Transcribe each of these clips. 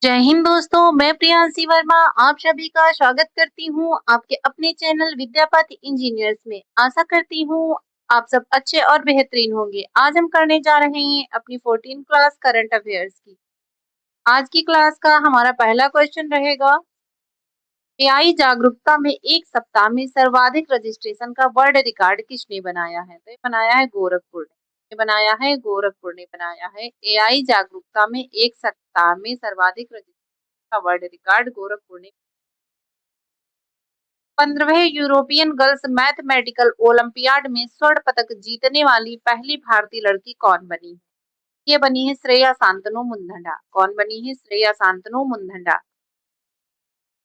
जय हिंद दोस्तों, मैं प्रियांशी वर्मा आप सभी का स्वागत करती हूँ आपके अपने चैनल विद्यापति इंजीनियर्स में। आशा करती हूँ आप सब अच्छे और बेहतरीन होंगे। आज हम करने जा रहे हैं अपनी 14 क्लास करंट अफेयर्स की। आज की क्लास का हमारा पहला क्वेश्चन रहेगा, एआई जागरूकता में एक सप्ताह में सर्वाधिक रजिस्ट्रेशन का वर्ल्ड रिकॉर्ड किसने बनाया है? तो ये बनाया है गोरखपुर ने। ये बनाया है एआई जागरूकता में एक सप्ताह में सर्वाधिक रजिस्ट्रेशन का वर्ल्ड रिकॉर्ड गोरखपुर ने। 15वें यूरोपियन गर्ल्स मैथमेटिकल ओलंपियाड में स्वर्ण पदक जीतने वाली पहली भारतीय लड़की कौन बनी? ये बनी है श्रेया शांतनु मुंदंडा। कौन बनी है? श्रेया शांतनु मुंदंडा।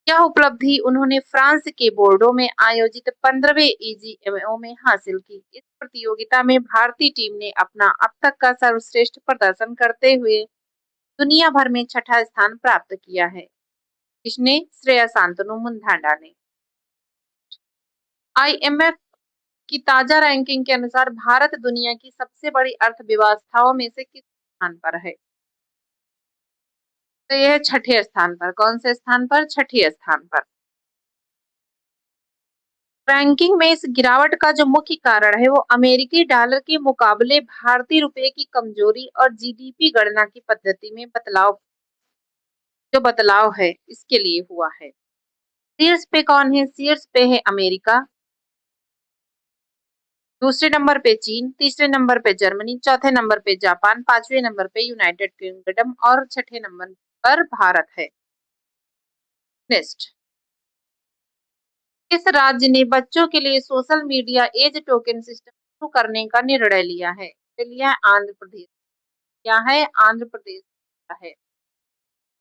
यह उपलब्धि उन्होंने फ्रांस के बोर्डो में आयोजित 15वें ईजीएमओ में हासिल की। इस प्रतियोगिता में भारतीय टीम ने अपना अब तक का सर्वश्रेष्ठ प्रदर्शन करते हुए दुनिया भर में छठा स्थान प्राप्त किया है। किसने? श्रेया शांतनु मुंदंडा ने। आईएमएफ की ताजा रैंकिंग के अनुसार भारत दुनिया की सबसे बड़ी अर्थव्यवस्थाओं में से किस स्थान पर है? तो यह छठे स्थान पर। कौन से स्थान पर? छठे स्थान पर। रैंकिंग में इस गिरावट का जो मुख्य कारण है वो अमेरिकी डॉलर के मुकाबले भारतीय रुपए की कमजोरी और जीडीपी गणना की पद्धति में बदलाव है, इसके लिए हुआ है। शीर्ष पे कौन है? शीर्ष पे है अमेरिका, दूसरे नंबर पे चीन, तीसरे नंबर पे जर्मनी, चौथे नंबर पे जापान, पांचवें नंबर पे यूनाइटेड किंगडम और छठे नंबर पर भारत है। नेक्स्ट, किस राज्य ने बच्चों के लिए social media age token system शुरू करने का निर्णय लिया है? लिया है आंध्र प्रदेश। क्या है? आंध्र प्रदेश का है।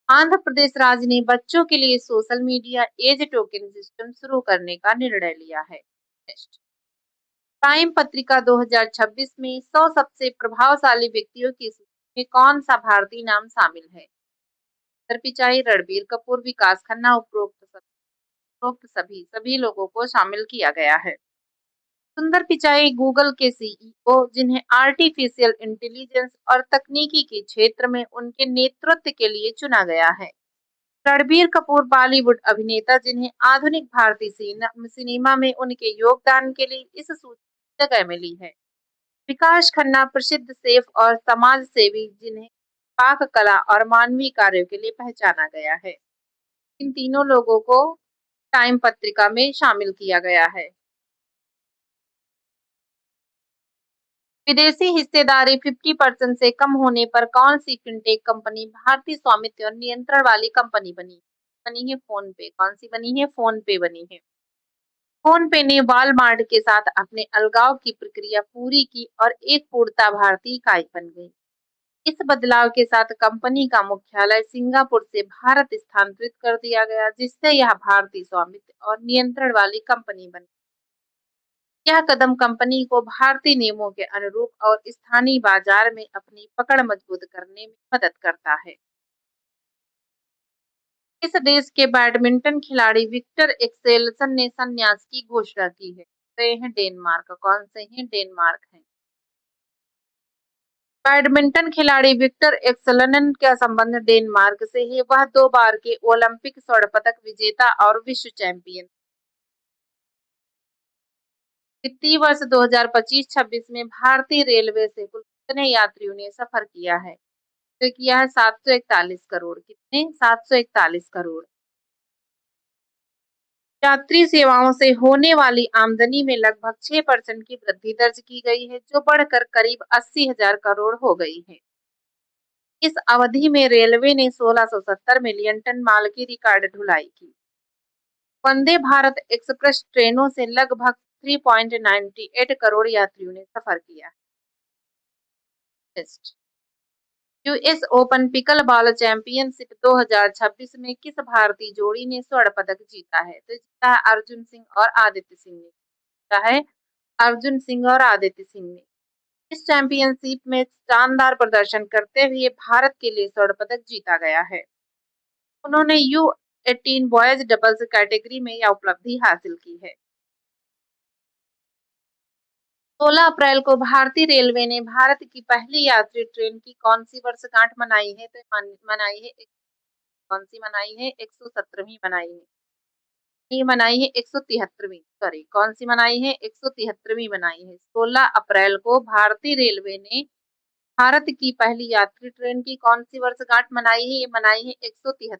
आंध्र प्रदेश राज्य ने बच्चों के लिए social media age token system शुरू करने का निर्णय लिया है। नेक्स्ट, टाइम पत्रिका 2026 में 100 सबसे प्रभावशाली व्यक्तियों की सूची में कौन सा भारतीय नाम शामिल है? सुंदर पिचाई, रणबीर कपूर, विकास खन्ना, उपरोक्त सभी सभी लोगों को शामिल किया गया है। सुंदर पिचाई गूगल के सीईओ, जिन्हें आर्टिफिशियल इंटेलिजेंस और तकनीकी के क्षेत्र में उनके नेतृत्व के लिए चुना गया है। रणबीर कपूर बॉलीवुड अभिनेता, जिन्हें आधुनिक भारतीय सिनेमा में उनके योगदान के लिए इस सूची में जगह मिली है। विकास खन्ना प्रसिद्ध शेफ और समाज सेवी, जिन्हें पाक कला और मानवीय कार्यों के लिए पहचाना गया है। इन तीनों लोगों को टाइम पत्रिका में शामिल किया गया है। विदेशी हिस्सेदारी 50% से कम होने पर कौन सी फिनटेक कंपनी भारतीय स्वामित्व और नियंत्रण वाली कंपनी बनी? बनी है फोन पे। कौन सी बनी है? फोन पे बनी है। फोन पे ने वॉलमार्ट के साथ अपने अलगाव की प्रक्रिया पूरी की और एक पूर्णतः भारतीय इकाई बन गई। इस बदलाव के साथ कंपनी का मुख्यालय सिंगापुर से भारत स्थानांतरित कर दिया गया, जिससे यह भारतीय स्वामित्व और नियंत्रण वाली कंपनी बनी। यह कदम कंपनी को भारतीय नियमों के अनुरूप और स्थानीय बाजार में अपनी पकड़ मजबूत करने में मदद करता है। इस देश के बैडमिंटन खिलाड़ी विक्टर एक्सेल्सन ने संन्यास की घोषणा की है। तो ये हैं डेनमार्क। कौन से हैं? डेनमार्क है। बैडमिंटन खिलाड़ी विक्टर एक्सेल्सन का संबंध डेनमार्क से है। वह 2 बार के ओलंपिक स्वर्ण पदक विजेता और विश्व चैंपियन। वित्तीय वर्ष 2025-26 में भारतीय रेलवे से कुल कितने यात्रियों ने सफर किया है? तो किया है 741 करोड़। कितने? 741 करोड़। यात्री सेवाओं से होने वाली आमदनी में लगभग 6% की वृद्धि दर्ज की गई है, जो बढ़कर करीब 80,000 करोड़ हो गई है। इस अवधि में रेलवे ने 1670 मिलियन टन माल की रिकॉर्ड ढुलाई की। वंदे भारत एक्सप्रेस ट्रेनों से लगभग 3.98 करोड़ यात्रियों ने सफर किया। यूएस ओपन पिकलबॉल चैंपियनशिप 2026 में किस भारतीय जोड़ी ने स्वर्ण पदक जीता है? तो जीता है अर्जुन सिंह और आदित्य सिंह ने। जीता है अर्जुन सिंह और आदित्य सिंह ने। इस चैंपियनशिप में शानदार प्रदर्शन करते हुए भारत के लिए स्वर्ण पदक जीता गया है। उन्होंने U18 बॉयज डबल्स कैटेगरी में यह उपलब्धि हासिल की है। 16 अप्रैल को भारतीय रेलवे ने भारत की पहली यात्री ट्रेन की कौन सी वर्षगांठ मनाई है? तो मनाई है कौन-सी मनाई है? 117वीं मनाई है। ये मनाई है 173वीं, सॉरी कौन-सी मनाई है? 173वीं मनाई है। 16 अप्रैल को भारतीय रेलवे ने भारत की पहली यात्री ट्रेन की कौन-सी वर्षगांठ मनाई है? ये मनाई है 173।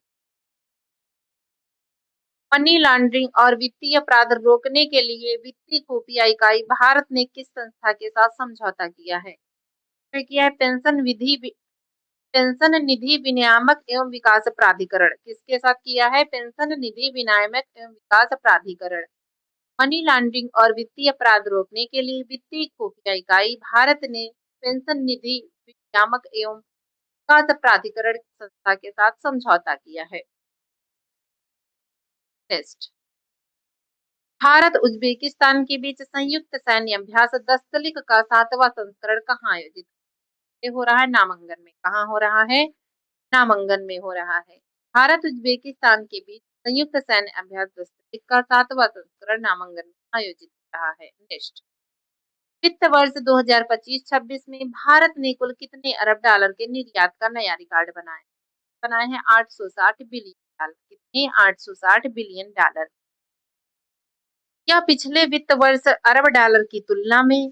मनी लॉन्ड्रिंग और वित्तीय अपराध रोकने के लिए वित्तीय खुफिया इकाई भारत ने किस संस्था के साथ समझौता किया है? तो किया है पेंशन निधि विनियामक एवं विकास प्राधिकरण। किसके साथ किया है? पेंशन निधि विनियामक एवं विकास प्राधिकरण। मनी लॉन्ड्रिंग और वित्तीय अपराध रोकने के लिए वित्तीय खुफिया इकाई भारत ने पेंशन निधि विनियामक एवं विकास प्राधिकरण संस्था के साथ समझौता किया है। टेस्ट। भारत उज्बेकिस्तान के बीच संयुक्त सैन्य अभ्यास दस्तलिक का 7वां संस्करण कहाँ आयोजित ये हो रहा है? नामांकन में। कहाँ हो रहा है? नामांकन में हो रहा है। भारत उज्बेकिस्तान के बीच संयुक्त सैन्य अभ्यास दस्तलिक का 7वां संस्करण नामांकन में आयोजित हो रहा है। नेक्स्ट। वित्त वर्ष 2025-26 में भारत ने कुल कितने अरब डॉलर के निर्यात का नया रिकॉर्ड बनाया? बनाए हैं 860 बिलियन डॉलर। कितने? 860 बिलियन डॉलर। यह पिछले वित्त वर्ष अरब डॉलर की तुलना में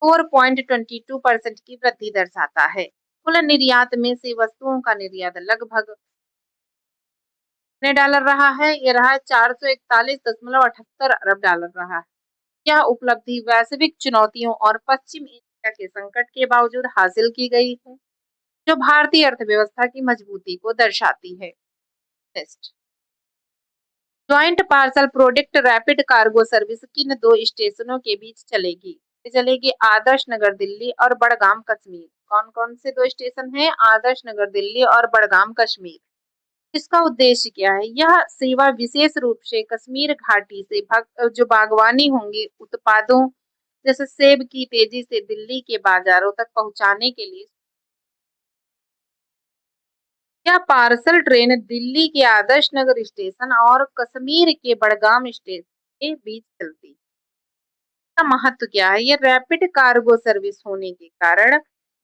4.22% की वृद्धि दर्शाता है। कुल निर्यात में से वस्तुओं का निर्यात लगभग कितने डॉलर रहा है? ये रहा 441.78 अरब डॉलर रहा है। यह उपलब्धि वैश्विक चुनौतियों और पश्चिम एशिया के संकट के बावजूद हासिल की गई है, जो भारतीय अर्थव्यवस्था की मजबूती को दर्शाती है। Test. Joint parcel product rapid cargo service किन दो स्टेशनों के बीच चलेगी? ये चलेगी आदर्श नगर दिल्ली और बड़गाम कश्मीर। कौन कौन से दो स्टेशन हैं? आदर्श नगर दिल्ली और बड़गाम कश्मीर। इसका उद्देश्य क्या है? यह सेवा विशेष रूप से कश्मीर घाटी से जो बागवानी होंगे उत्पादों जैसे सेब की तेजी से दिल्ली के बाजारों तक पहुंचाने के लिए। यह पार्सल ट्रेन दिल्ली के आदर्श नगर स्टेशन और कश्मीर के बड़गाम स्टेशन के बीच चलती है। इसका महत्व क्या है? ये रैपिड कार्गो सर्विस होने के कारण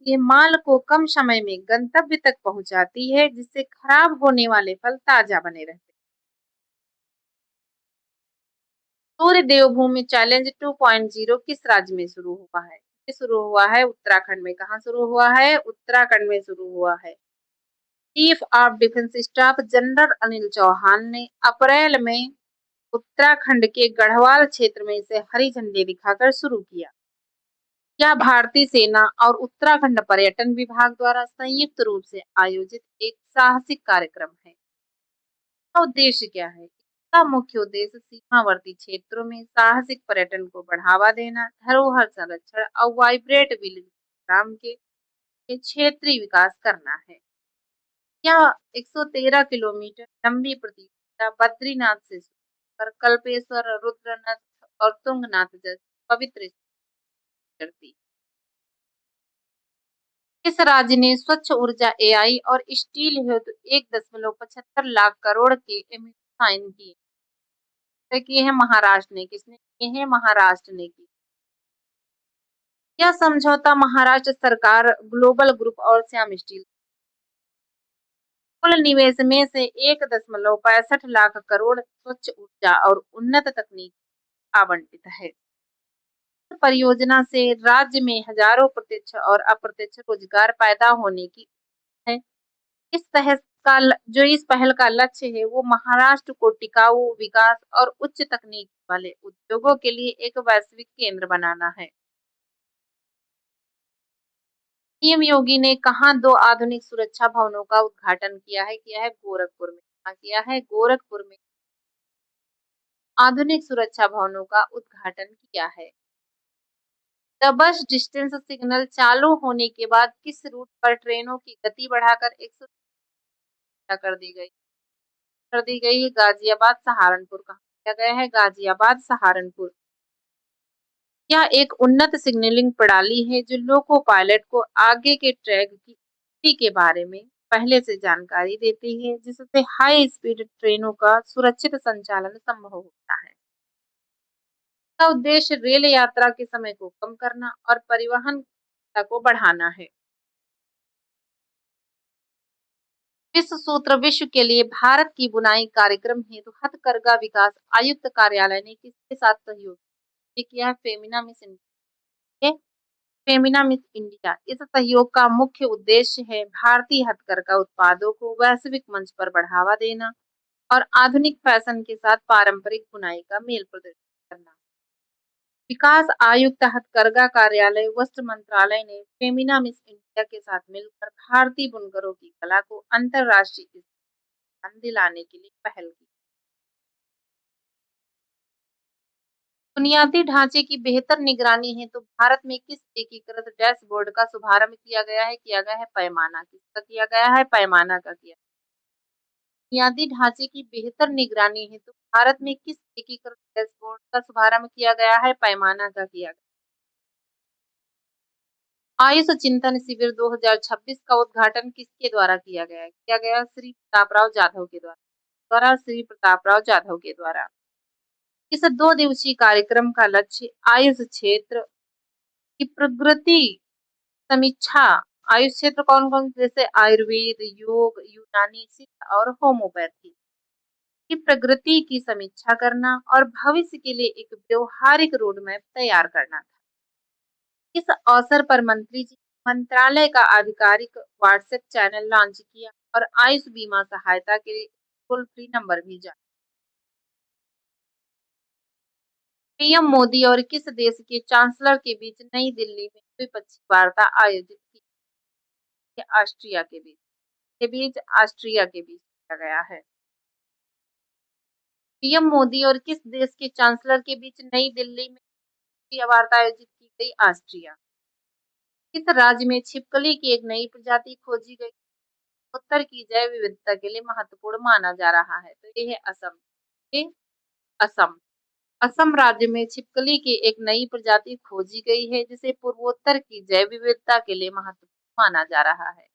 ये माल को कम समय में गंतव्य तक पहुंचाती है, जिससे खराब होने वाले फल ताजा बने रहते हैं। सूर्य देवभूमि चैलेंज 2.0 किस राज्य में शुरू हुआ है? ये शुरू हुआ है उत्तराखंड में। कहाँ शुरू हुआ है? उत्तराखंड में शुरू हुआ है। Chief of defence staff general Anil Chauhan ने अप्रैल में उत्तराखंड के गढ़वाल क्षेत्र में इसे हरी झंडी दिखाकर शुरू किया। यह भारतीय सेना और उत्तराखंड पर्यटन विभाग द्वारा संयुक्त रूप से आयोजित एक साहसिक कार्यक्रम है। इसका उद्देश्य क्या है? इसका मुख्य उद्देश्य सीमावर्ती क्षेत्रों में साहसिक पर्यटन को बढ़ावा देना, धरोहर संरक्षण और वाइब्रेट विलेज प्रोग्राम के क्षेत्रीय विकास करना है। यह 113 किलोमीटर लंबी प्रतियोगिता बद्रीनाथ से शुरू कर कल्पेश्वर, रुद्रनाथ और तुंगनाथ जैसे पवित्र स्थल करती। इस राज्य ने स्वच्छ ऊर्जा, एआई और स्टील हेतु 1.75 लाख करोड़ के एमओयू साइन किए। तय किए हैं महाराष्ट्र ने। किसने किए हैं? महाराष्ट्र ने किए। यह समझौता महाराष्ट्र सरकार, ग्लोबल ग्रुप और श्याम स्टील कुल निवेश में से 1.65 लाख करोड़ स्वच्छ ऊर्जा और उन्नत तकनीक आवंटित है। परियोजना से राज्य में हजारों प्रत्यक्ष और अप्रत्यक्ष रोजगार पैदा होने की है। इस पहल का लक्ष्य है वो महाराष्ट्र को टिकाऊ विकास और उच्च तकनीक वाले उद्योगों के लिए एक वैश्विक केंद्र बनाना है। पीएम योगी ने कहाँ दो आधुनिक सुरक्षा भवनों का उद्घाटन किया है? किया है गोरखपुर में। कहाँ किया है? गोरखपुर में आधुनिक सुरक्षा भवनों का उद्घाटन किया है। द बस डिस्टेंस सिग्नल चालू होने के बाद किस रूट पर ट्रेनों की गति बढ़ाकर 100 कर दी गई है? गाजियाबाद सहारनपुर। कहाँ किया गया है? गाजियाबाद सहारनपुर। यह एक उन्नत सिग्नलिंग प्रणाली है जो लोको पायलट को आगे के ट्रैक की स्थिति के बारे में पहले से जानकारी देती है, जिससे हाई स्पीड ट्रेनों का सुरक्षित संचालन संभव होता है। इसका उद्देश्य रेल यात्रा के समय को कम करना और परिवहन को बढ़ाना है। विश्व सूत्र विश्व के लिए भारत की बुनाई कार्यक्रम हेतु हथकरघा विकास आयुक्त कार्यालय ने किसके साथ सहयोग किया है? Femina miss India. इस सहयोग का मुख्य उद्देश्य है भारतीय हथकरघा उत्पादों को वैश्विक मंच पर बढ़ावा देना और आधुनिक फैशन के साथ पारंपरिक बुनाई का मेल प्रदर्शित करना। विकास आयुक्त हथकरघा कार्यालय वस्त्र मंत्रालय ने फेमिना मिस इंडिया के साथ मिलकर भारतीय बुनकरों की कला को अंतर्राष्ट्रीय स्थान दिलाने के लिए पहल की। बुनियादी ढांचे की बेहतर निगरानी है तो भारत में किस एकीकृत डैशबोर्ड का शुभारंभ किया गया है पैमाना किसका किया गया है पैमाना का किया। बुनियादी ढांचे की बेहतर निगरानी है तो भारत में किस एकीकृत डैशबोर्ड का शुभारंभ किया गया है पैमाना का किया गया। आयुष चिंतन शिविर 2026 का उद्घाटन किसके द्वारा किया गया श्री प्रतापराव जाधव के द्वारा। इस 2 दिवसीय कार्यक्रम का लक्ष्य आयुष क्षेत्र की प्रगति समीक्षा। आयुष क्षेत्र कौन कौन जैसे आयुर्वेद, योग, यूनानी, सिद्ध और होम्योपैथी की प्रगति की समीक्षा करना और भविष्य के लिए एक व्यवहारिक रोड मैप तैयार करना था। इस अवसर पर मंत्री जी मंत्रालय का आधिकारिक व्हाट्सएप चैनल लॉन्च किया और आयुष बीमा सहायता के लिए टोल फ्री नंबर भी जारी। पीएम मोदी और किस देश के चांसलर के बीच नई दिल्ली में द्विपक्षीय वार्ता आयोजित की? ऑस्ट्रिया के बीच किया गया है। पीएम मोदी और किस देश के चांसलर के बीच नई दिल्ली में द्विपक्षीय वार्ता आयोजित की गई? ऑस्ट्रिया। किस राज्य में छिपकली की एक नई प्रजाति खोजी गई? उत्तर की जैव विविधता के लिए महत्वपूर्ण माना जा रहा है तो ये है असम। ये असम असम राज्य में छिपकली की एक नई प्रजाति खोजी गई है जिसे पूर्वोत्तर की जैव विविधता के लिए महत्वपूर्ण माना जा रहा है।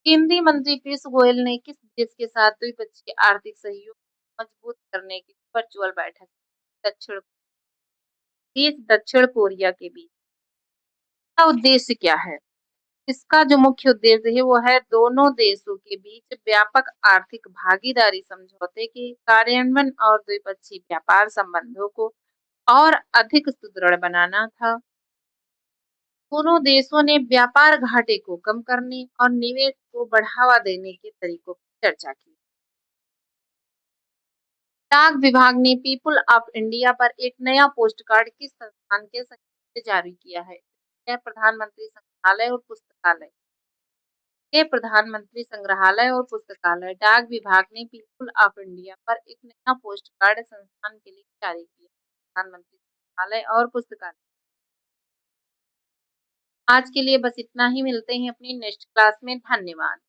केंद्रीय मंत्री पीयूष गोयल ने किस देश के साथ द्विपक्षीय आर्थिक सहयोग मजबूत करने की वर्चुअल बैठक दक्षिण कोरिया के बीच? इसका उद्देश्य क्या है? इसका जो मुख्य उद्देश्य है वो है दोनों देशों के बीच व्यापक आर्थिक भागीदारी समझौते के कार्यान्वयन और द्विपक्षीय व्यापार संबंधों को और अधिक सुदृढ़ बनाना था। दोनों देशों ने व्यापार घाटे को कम करने और निवेश को बढ़ावा देने के तरीकों पर चर्चा की। डाक विभाग ने पीपल ऑफ इंडिया पर एक नया पोस्ट कार्ड किस संस्थान के सहयोग से जारी किया है? यह प्रधानमंत्री संग्रहालय और पुस्तकालय डाक विभाग ने पीपल ऑफ इंडिया पर एक नया पोस्ट कार्ड संस्थान के लिए जारी किया। प्रधानमंत्री संग्रहालय और पुस्तकालय। आज के लिए बस इतना ही, मिलते हैं अपनी नेक्स्ट क्लास में। धन्यवाद।